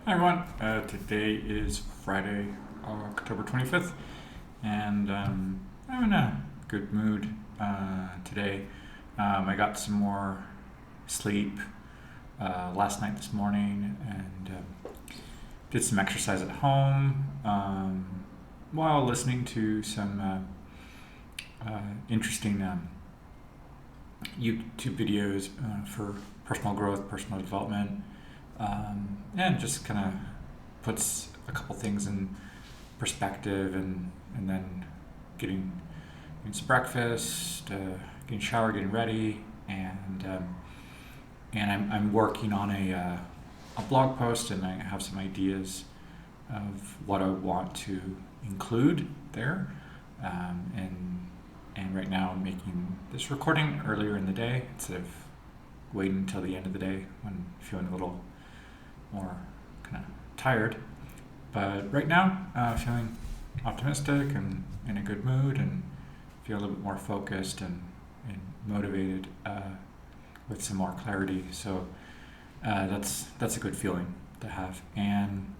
Hi everyone. Today is Friday, October 25th, and I'm in a good mood today. I got some more sleep last night, this morning, and did some exercise at home while listening to some interesting YouTube videos for personal growth, personal development, and just kind of puts a couple things in perspective, and then getting some breakfast, getting showered, getting ready, and I'm working on a blog post, and I have some ideas of what I want to include there, and right now I'm making this recording earlier in the day instead of waiting until the end of the day when I'm feeling a little more kind of tired. But right now, feeling optimistic and in a good mood, and feel a little bit more focused and motivated with some more clarity. So that's a good feeling to have. And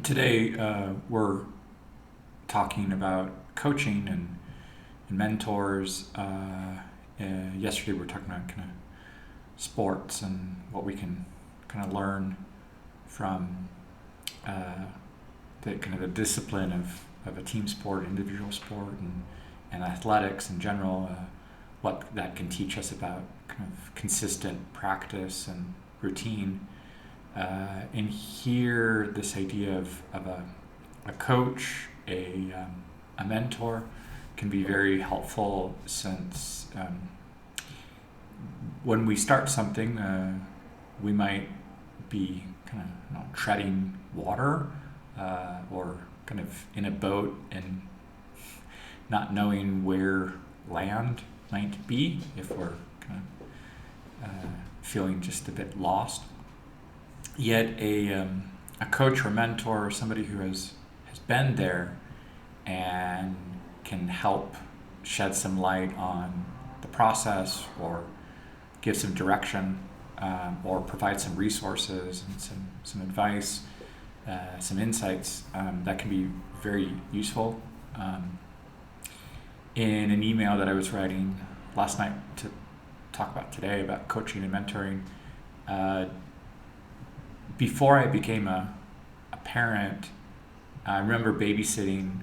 today we're talking about coaching and mentors. Yesterday we were talking about kind of sports and what we can kind of learn from uh, the kind of the discipline of a team sport, individual sport, and athletics in general, what that can teach us about kind of consistent practice and routine. And here, this idea of a coach, a mentor, can be very helpful since when we start something, we might be kind of treading water, or kind of in a boat and not knowing where land might be if we're kind of feeling just a bit lost. Yet a coach or mentor or somebody who has been there and can help shed some light on the process, or give some direction, or provide some resources and some advice, some insights, that can be very useful. In an email that I was writing last night to talk about today about coaching and mentoring, uh, before I became a parent, I remember babysitting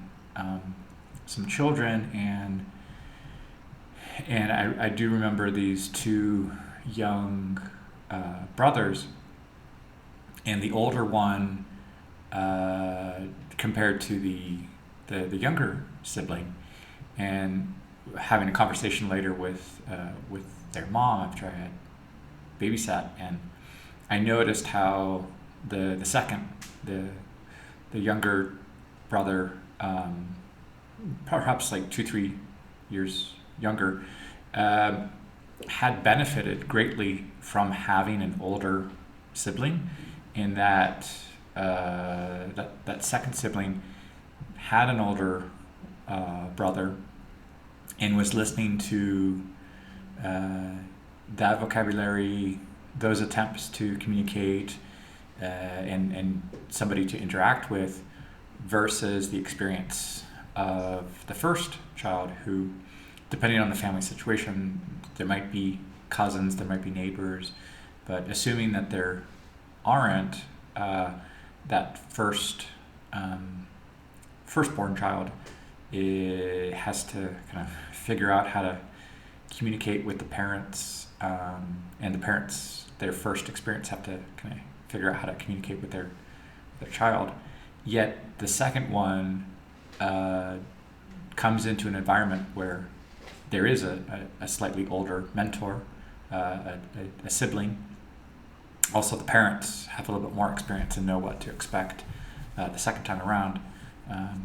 some children, and I do remember these two young brothers, and the older one, compared to the younger sibling, and having a conversation later with their mom after I had babysat, and I noticed how the second the younger brother, perhaps like 2-3 years younger, had benefited greatly from having an older sibling, in that that second sibling had an older brother, and was listening to that vocabulary, those attempts to communicate, and somebody to interact with, versus the experience of the first child, who, depending on the family situation, there might be cousins, there might be neighbors, but assuming that there aren't, that firstborn child has to kind of figure out how to communicate with the parents, and the parents, their first experience, have to kind of figure out how to communicate with their child. Yet the second one comes into an environment where there is a slightly older mentor, a sibling. Also, the parents have a little bit more experience and know what to expect the second time around.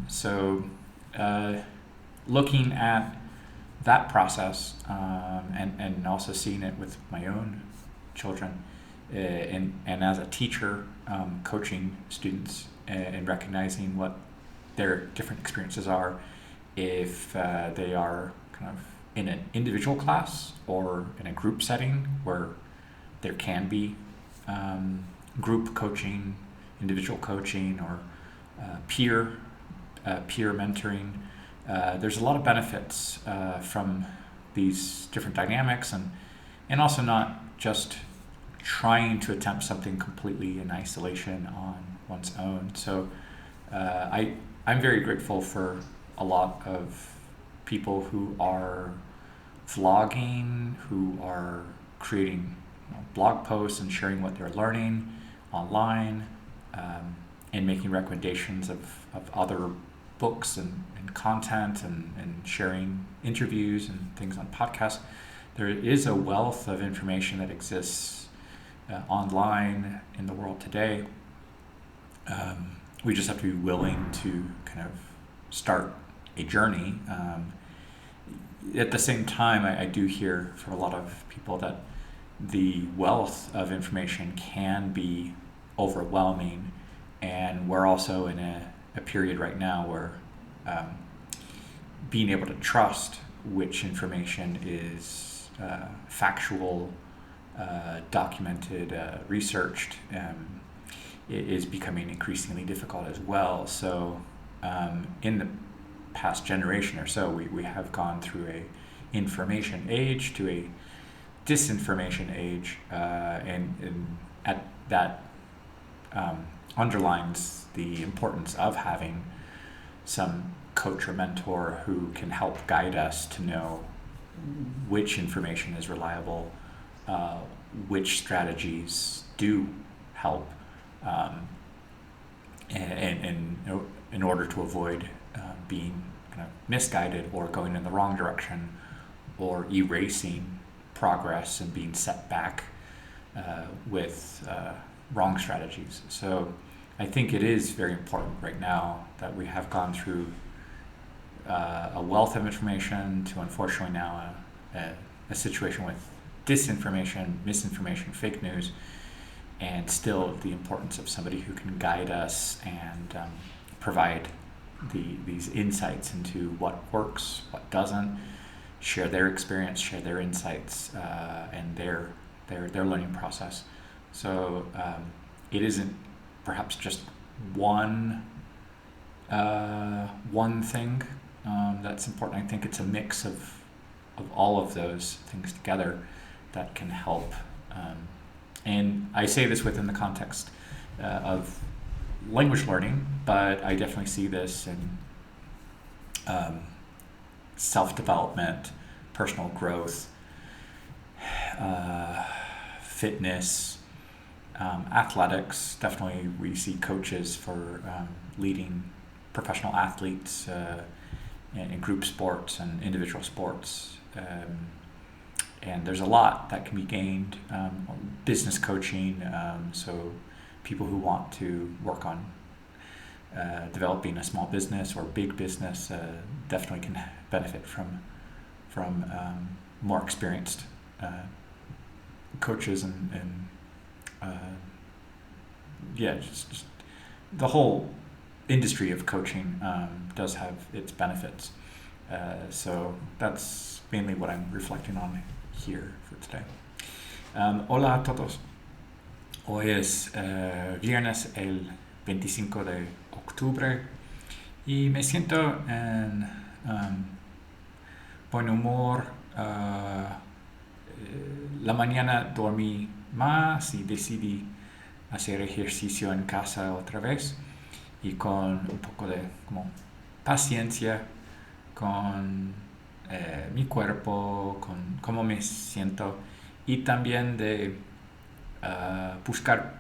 So, looking at that process, and also seeing it with my own children, and as a teacher, coaching students, and recognizing what their different experiences are, if they are kind of in an individual class or in a group setting where there can be group coaching, individual coaching or peer mentoring. There's a lot of benefits from these different dynamics, and also not just trying to attempt something completely in isolation on one's own. So I'm very grateful for a lot of people who are vlogging, who are creating blog posts and sharing what they're learning online, and making recommendations of other books and content, and sharing interviews and things on podcasts. There is a wealth of information that exists online in the world today. We just have to be willing to kind of start a journey. At the same time, I do hear from a lot of people that the wealth of information can be overwhelming, and we're also in a period right now where being able to trust which information is factual, documented, researched, is becoming increasingly difficult as well. So in the past generation or so, we have gone through a information age to a disinformation age, and at that underlines the importance of having some coach or mentor who can help guide us to know which information is reliable, which strategies do help, and in order to avoid being kind of misguided or going in the wrong direction, or erasing progress and being set back with wrong strategies. So I think it is very important right now that we have gone through a wealth of information to, unfortunately, now a situation with disinformation, misinformation, fake news, and still the importance of somebody who can guide us and provide these insights into what works, what doesn't, share their experience, share their insights, and their learning process. So it isn't perhaps just one thing that's important. I think it's a mix of all of those things together that can help. And I say this within the context of language learning, but I definitely see this in self-development, personal growth, fitness, athletics. Definitely we see coaches for leading professional athletes in group sports and individual sports. And there's a lot that can be gained. Business coaching, so people who want to work on developing a small business or big business definitely can benefit from more experienced coaches, and just the whole industry of coaching does have its benefits. So that's mainly what I'm reflecting on here for today. Hola a todos. Hoy es viernes el 25 de octubre y me siento en buen humor. La mañana dormí más y decidí hacer ejercicio en casa otra vez, y con un poco de paciencia con mi cuerpo, con cómo me siento, y también de buscar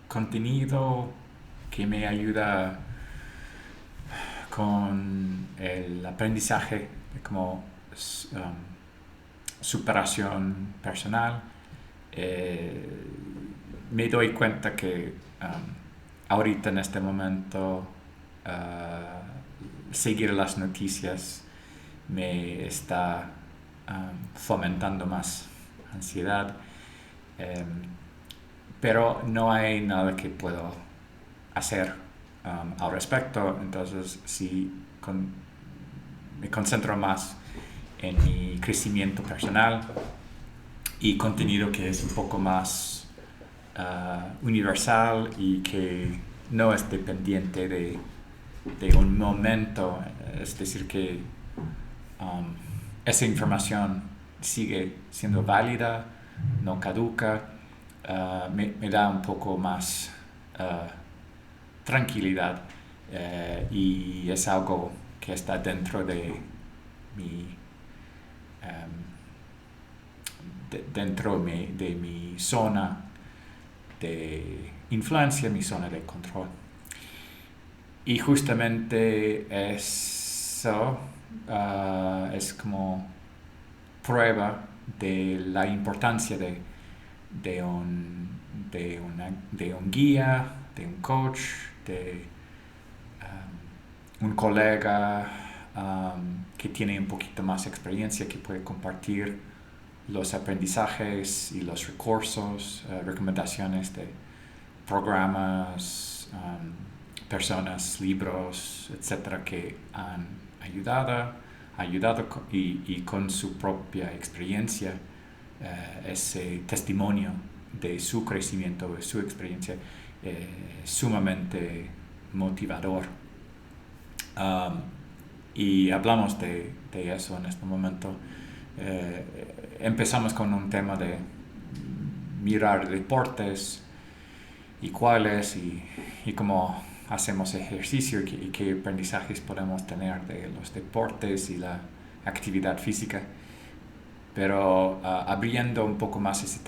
contenido que me ayuda con el aprendizaje, como superación personal. Me doy cuenta que ahorita en este momento seguir las noticias me está fomentando más ansiedad, pero no hay nada que puedo hacer al respecto. Entonces sí, me concentro más en mi crecimiento personal y contenido que es un poco más universal y que no es dependiente de un momento, es decir, que esa información sigue siendo válida, no caduca, me da un poco más tranquilidad, y es algo que está dentro de mi de mi zona de influencia, mi zona de control. Y justamente eso es como prueba de la importancia de un guía, de un coach, de un colega que tiene un poquito más experiencia, que puede compartir los aprendizajes y los recursos, recomendaciones de programas, personas, libros, etcétera, que han ayudado y con su propia experiencia, ese testimonio de su crecimiento, de su experiencia, sumamente motivador. Y hablamos de eso en este momento. Empezamos con un tema de mirar deportes y cuáles y cómo hacemos ejercicio y qué aprendizajes podemos tener de los deportes y la actividad física. Pero abriendo un poco más ese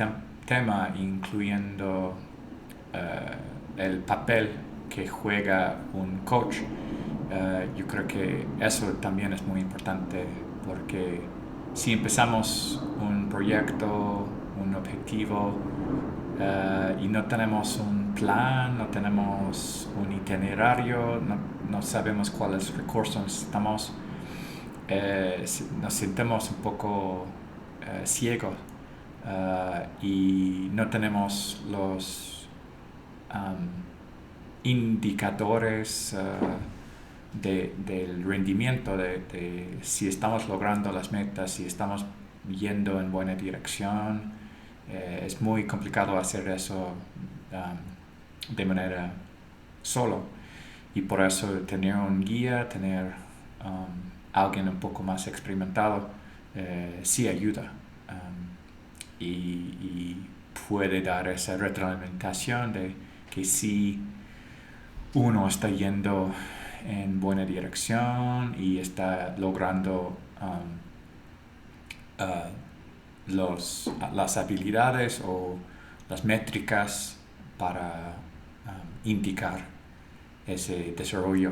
tema, incluyendo el papel que juega un coach, yo creo que eso también es muy importante, porque si empezamos un proyecto, un objetivo, y no tenemos un plan, no tenemos un itinerario, no sabemos cuáles recursos necesitamos, nos sentimos un poco ciegos, y no tenemos los indicadores del rendimiento, de si estamos logrando las metas, si estamos yendo en buena dirección. Es muy complicado hacer eso de manera solo, y por eso tener un guía, tener alguien un poco más experimentado, sí ayuda, y puede dar esa retroalimentación de que sí uno está yendo en buena dirección y está logrando las habilidades o las métricas para indicar ese desarrollo.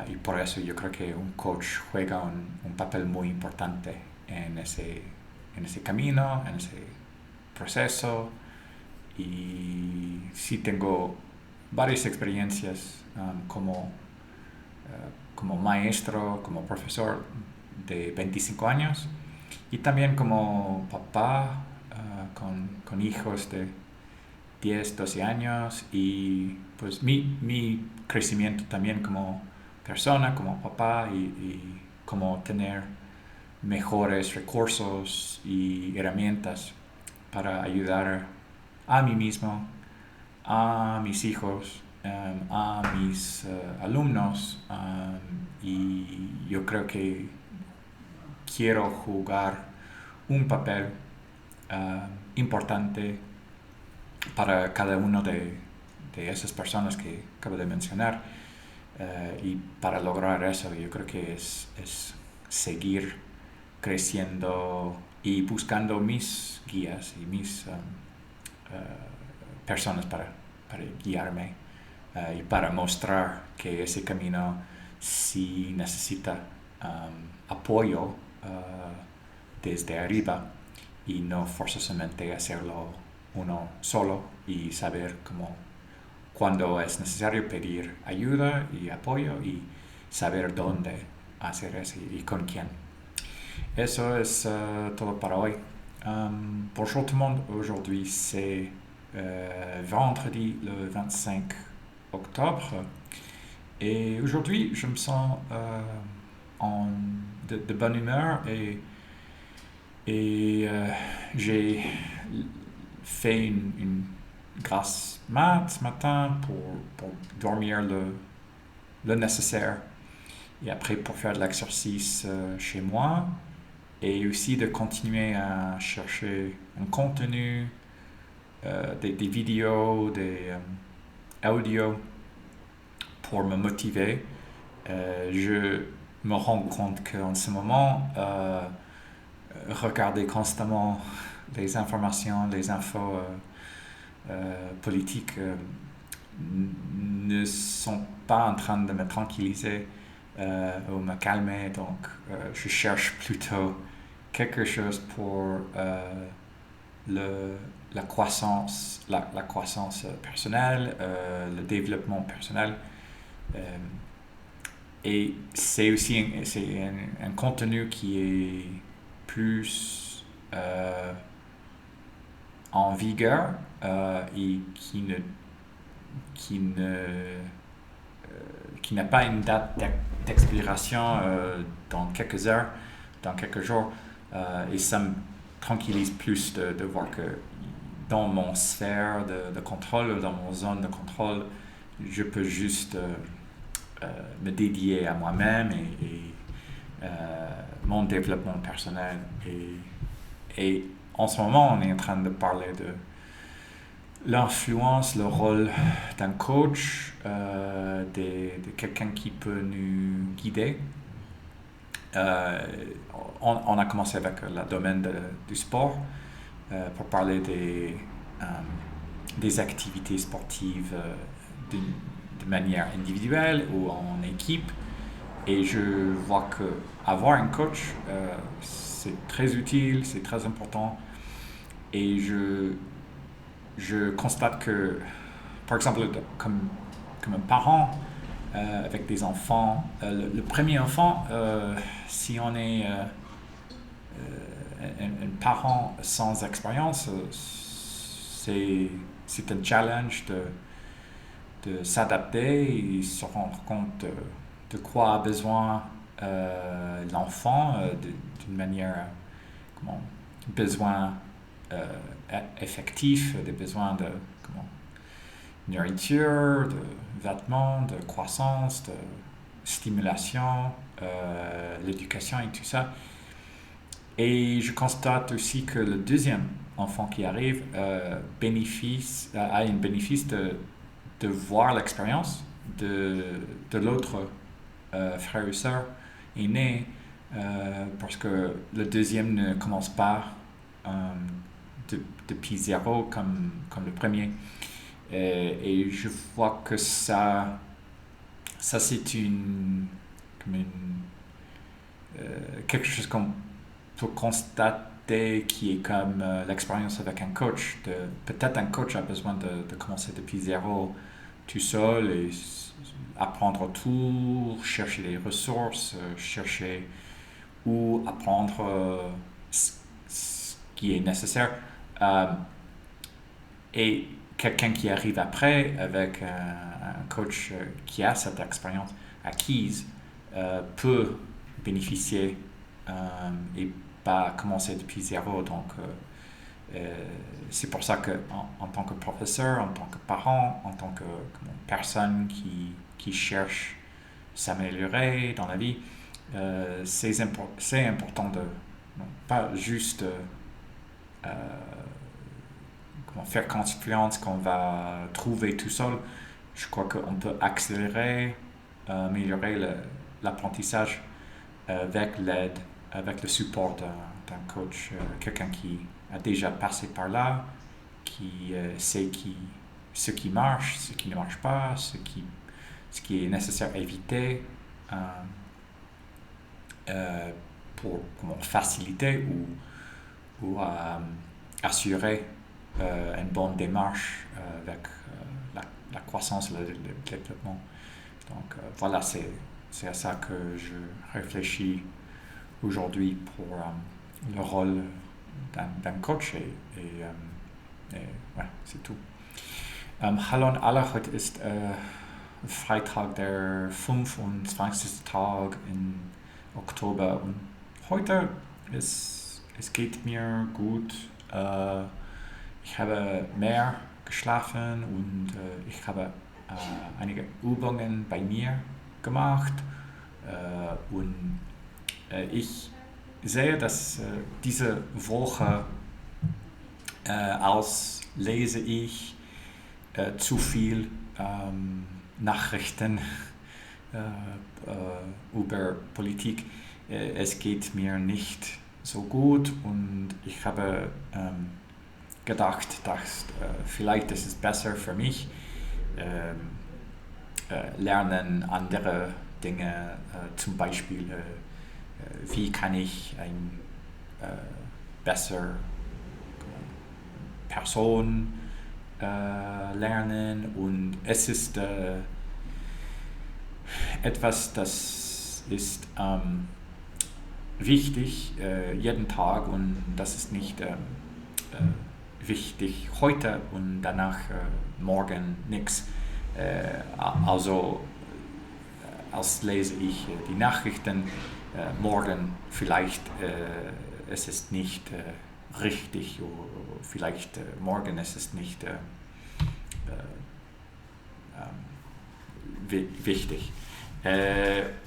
Y por eso yo creo que un coach juega un papel muy importante en ese camino, en ese proceso. Y sí tengo varias experiencias como maestro, como profesor de 25 años, y también como papá, con hijos de 10, 12 años, y pues mi crecimiento también como persona, como papá, y como tener mejores recursos y herramientas para ayudar a mí mismo, a mis hijos, a mis alumnos, y yo creo que quiero jugar un papel importante para cada uno de esas personas que acabo de mencionar, y para lograr eso yo creo que es seguir creciendo y buscando mis guías y mis personas para guiarme, y para mostrar que ese camino sí necesita apoyo desde arriba, y no forzosamente hacerlo uno solo, y saber cuándo es necesario pedir ayuda y apoyo, y saber dónde hacer eso y con quién. Eso es todo para hoy. Bonjour tout le monde, aujourd'hui c'est vendredi le 25 octobre, et aujourd'hui je me sens de bonne humeur, et j'ai fait une grasse mat ce matin pour dormir le nécessaire. Et après, pour faire de l'exercice chez moi. Et aussi de continuer à chercher un contenu, des vidéos, des audios pour me motiver. Je me rends compte qu'en ce moment, regarder constamment les informations, les infos politiques ne sont pas en train de me tranquilliser ou me calmer. Donc, je cherche plutôt quelque chose pour la croissance, la croissance personnelle, le développement personnel. Et c'est aussi un contenu qui est plus en vigueur et qui n'a pas une date d'expiration dans quelques heures, dans quelques jours. Et ça me tranquillise plus de voir que dans mon sphère de contrôle, dans mon zone de contrôle, je peux juste me dédier à moi-même et mon développement personnel. Et en ce moment, on est en train de parler de l'influence, le rôle d'un coach, de quelqu'un qui peut nous guider. On a commencé avec le domaine du sport pour parler des activités sportives de manière individuelle ou en équipe. Et je vois que avoir un coach, c'est très utile, c'est très important. Et je constate que, par exemple, comme un parent avec des enfants, le premier enfant, si on est un parent sans expérience, c'est un challenge de s'adapter et se rendre compte de quoi a besoin l'enfant d'une manière, besoin effectif, des besoins de nourriture, de vêtements, de croissance, de stimulation, l'éducation et tout ça. Et je constate aussi que le deuxième enfant qui arrive a un bénéfice de voir l'expérience de l'autre frère ou sœur aîné, parce que le deuxième ne commence pas depuis zéro comme le premier. Et je vois que ça c'est quelque chose qu'on peut constater qui est comme l'expérience avec un coach. Peut-être un coach a besoin de commencer depuis zéro tout seul et apprendre tout, chercher les ressources, chercher ou apprendre ce qui est nécessaire. Et quelqu'un qui arrive après avec un coach qui a cette expérience acquise peut bénéficier et pas commencer depuis zéro. Donc, c'est pour ça que en tant que professeur, en tant que parent, en tant que personne qui cherche s'améliorer dans la vie, c'est important de pas juste faire confiance qu'on va trouver tout seul. Je crois qu'on peut accélérer, améliorer l'apprentissage avec l'aide, avec le support d'un coach, quelqu'un qui a déjà passé par là, qui sait ce qui marche, ce qui ne marche pas, ce qui est nécessaire à éviter pour faciliter ou assurer une bonne démarche avec la croissance, le développement. Donc voilà, c'est à ça que je réfléchis aujourd'hui pour le rôle d'un coach et ouais, c'est tout. Hallo an alle, heute ist Freitag, der 25. Tag im Oktober und heute es geht mir gut. Ich habe mehr geschlafen und ich habe einige Übungen bei mir gemacht und ich sehe, dass diese Woche lese ich zu viel Nachrichten über Politik. Es geht mir nicht so gut und ich habe gedacht, dass vielleicht ist es besser für mich, lernen andere Dinge, zum Beispiel wie kann ich ein besser Person lernen und es ist etwas, das ist wichtig jeden Tag und das ist nicht wichtig heute und danach morgen nichts. Also als lese ich die Nachrichten, morgen vielleicht es ist nicht richtig oder vielleicht morgen es ist nicht wichtig.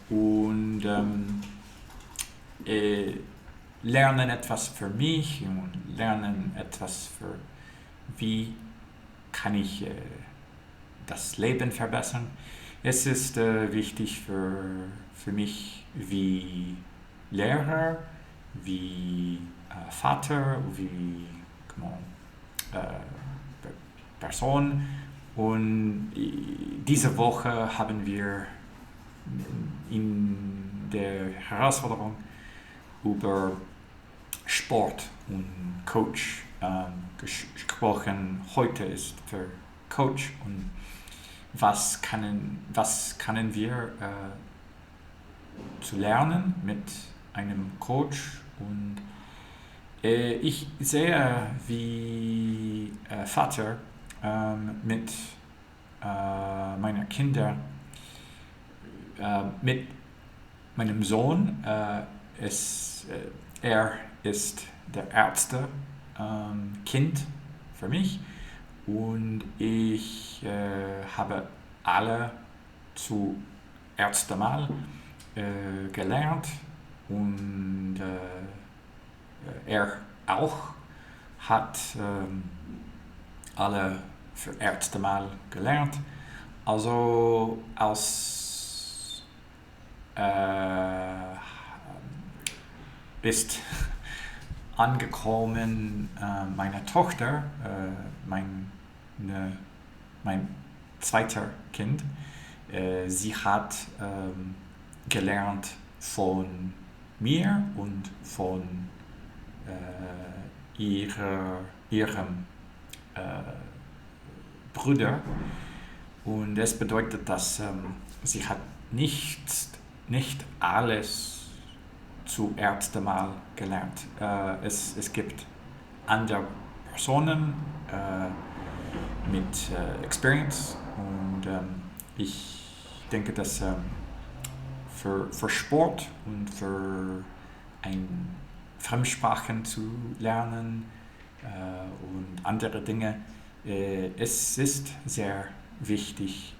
Und lernen etwas für mich und lernen etwas für wie kann ich das Leben verbessern. Es ist wichtig für mich wie Lehrer, wie Vater, wie Person. Und diese Woche haben wir in der Herausforderung über Sport und Coach gesprochen. Heute ist für Coach und was können wir zu lernen mit einem Coach und ich sehe wie Vater mit meiner Kinder, mit meinem Sohn, er ist der erste Kind für mich und ich habe alle zuerst einmal gelernt und er auch hat alle für erste Mal gelernt. Also als ist angekommen meine Tochter, mein zweiter Kind. Sie hat gelernt von mir und von ihrem Bruder. Und das bedeutet, dass sie hat nicht alles zuerst einmal gelernt. Es gibt andere Personen mit Experience und ich denke, dass für Sport und für ein Fremdsprachen zu lernen und andere Dinge, es ist sehr wichtig,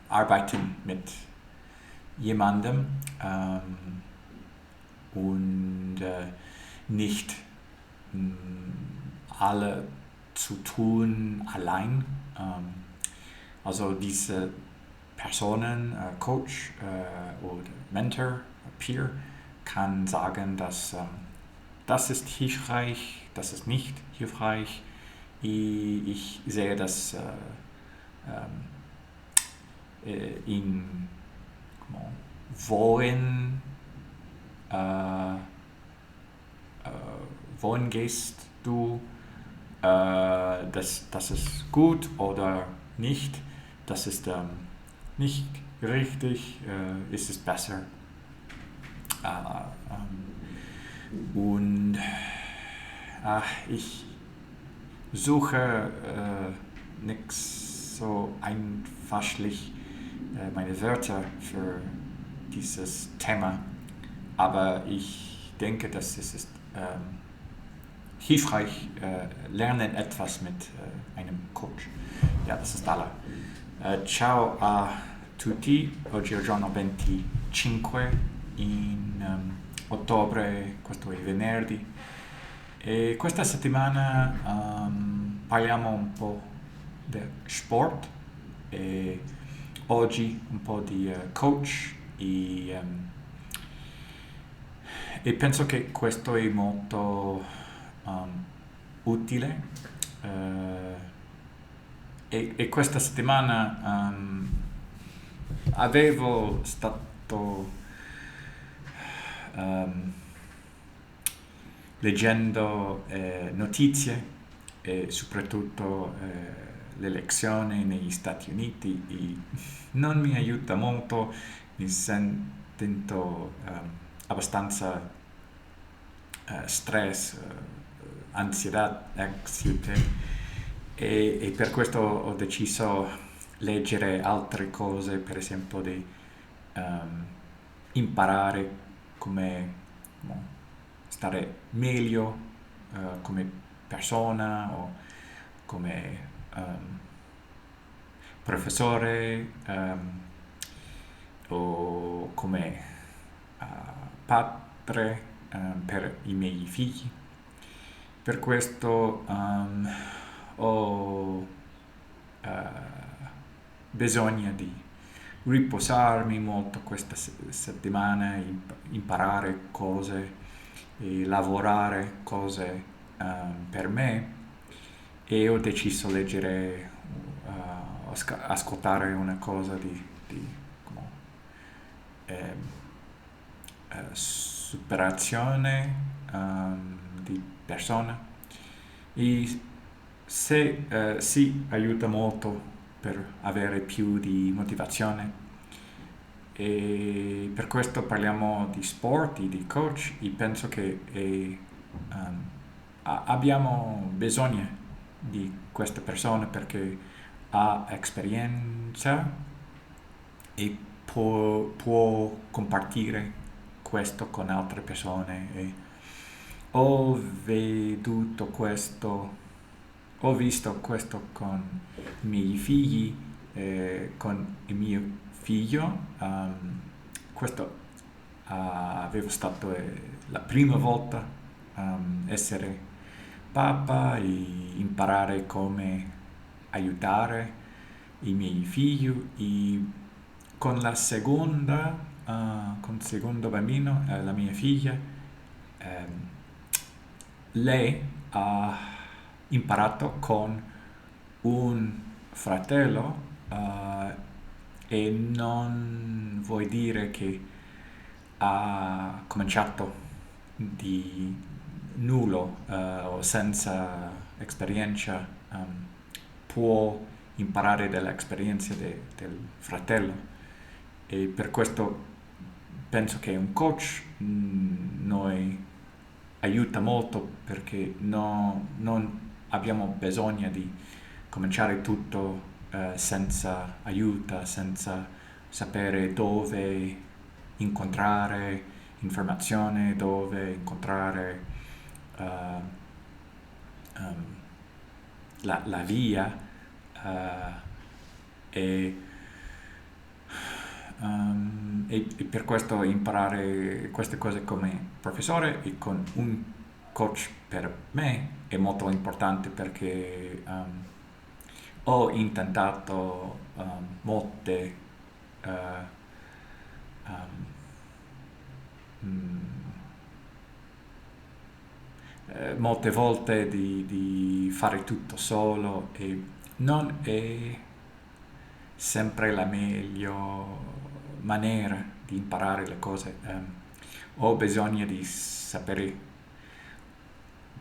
arbeiten mit jemandem und nicht alle zu tun allein. Also diese Personen, Coach oder Mentor, Peer, kann sagen, dass das ist hilfreich, das ist nicht hilfreich. Ich sehe das in wohin gehst du, das ist gut oder nicht, das ist nicht richtig, ist es besser. Und ich suche nicht so einfachlich meine Wörter für dieses Thema, aber ich denke, dass es ist hilfreich lernen etwas mit einem Coach. Ja, das ist alla. Ciao a tutti, oggi è il giorno 25 in ottobre, questo è venerdì, e questa settimana parliamo un po' di sport e oggi un po' di coach e penso che questo è molto utile e questa settimana avevo stato leggendo notizie e soprattutto le elezioni negli Stati Uniti e non mi aiuta molto, mi sento abbastanza stress, ansietà, e per questo ho deciso leggere altre cose, per esempio di imparare come stare meglio come persona o come professore o come padre per i miei figli. Per questo ho bisogno di riposarmi molto questa settimana, imparare cose e lavorare cose per me, e ho deciso leggere, ascoltare una cosa di superazione di persona, e se sì, aiuta molto per avere più di motivazione, e per questo parliamo di sport e di coach, e penso che abbiamo bisogno di queste persone perché ha esperienza e può compartire questo con altre persone. E ho veduto questo, ho visto questo con i miei figli, con il mio figlio. Questo avevo stato la prima volta essere papà e imparare come aiutare i miei figli, e con la seconda, con il secondo bambino, la mia figlia, lei ha imparato con un fratello, e non vuol dire che ha cominciato di nullo o senza esperienza, può imparare dall'esperienza del fratello, e per questo penso che un coach noi aiuta molto, perché non abbiamo bisogno di cominciare tutto senza aiuto, senza sapere dove incontrare informazione, dove incontrare la via, e per questo imparare queste cose come professore e con un coach per me è molto importante, perché ho intentato molte molte volte di fare tutto solo, e non è sempre la meglio maniera di imparare le cose. Ho bisogno di sapere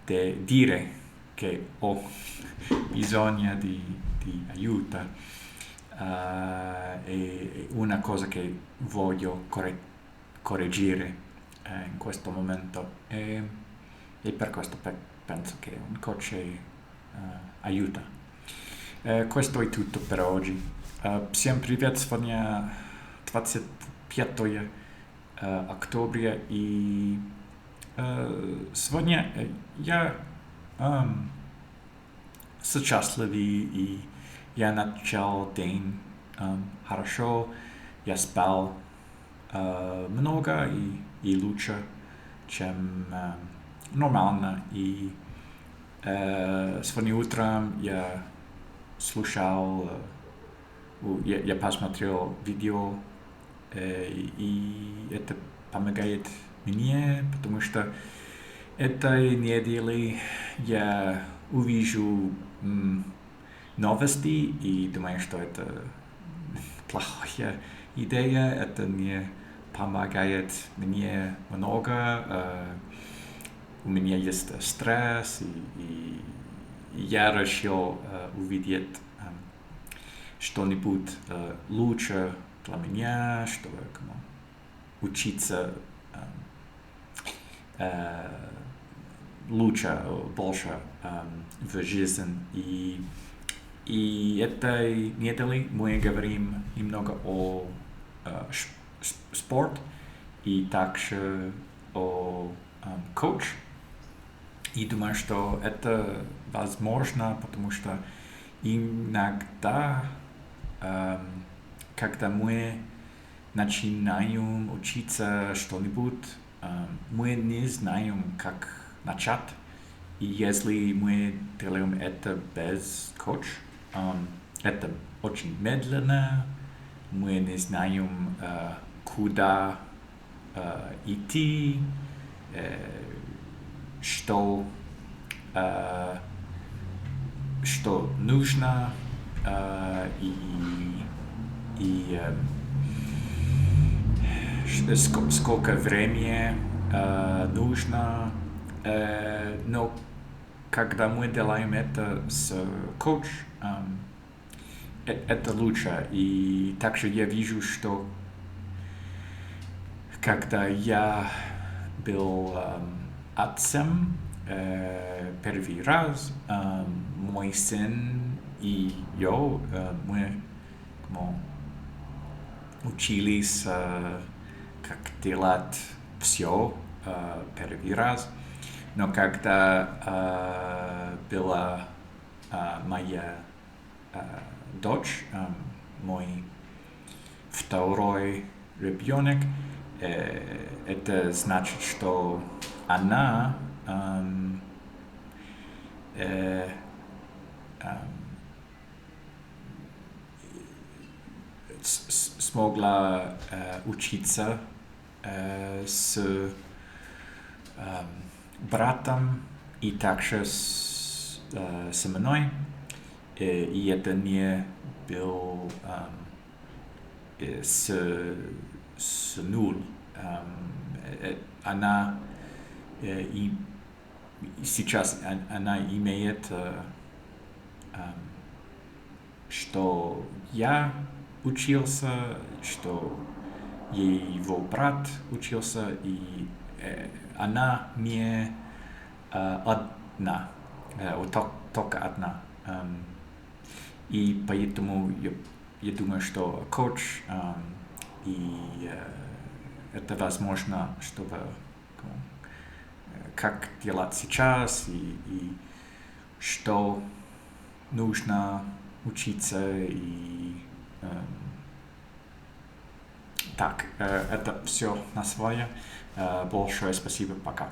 dire che ho bisogno di aiuto, è una cosa che voglio correggere in questo momento, e per questo penso che un coach aiuta. Questo è tutto per oggi. Всем привет, сегодня 25 октября, и сегодня я счастливый, и я начал день хорошо, я спал много и лучше, чем нормально. И сегодня утром я слушал, я посмотрел видео, и это помогает мне, потому что этой неделе я увижу новости и думаю, что это плохая идея, это не помогает мне много. У меня есть стресс, и я решил увидеть что-нибудь лучше для меня, чтобы учиться лучше, больше в жизни. И этой неделе мы говорим немного о спорт и также о коуч. И думаю, что это возможно, потому что иногда, когда мы начинаем учиться что-нибудь, мы не знаем, как начать. И если мы делаем это без коуч, это очень медленно, мы не знаем, куда идти, что нужно, и сколько времени нужно. Но когда мы делаем это с коуч, это лучше. И также я вижу, что когда я был отцом первый раз, мой сын и я, мы учились, как делать все первый раз. Но когда была моя дочь, мой второй ребенок, это значит, что она смогла учиться с братом и также со мной. И это не был с нуль. Она и сейчас она имеет, что я учился, что его брат учился, и она не одна, только одна. И поэтому я думаю, что коуч и это возможно, чтобы как делать сейчас и что нужно учиться и так, это все на сегодня. Большое спасибо, пока.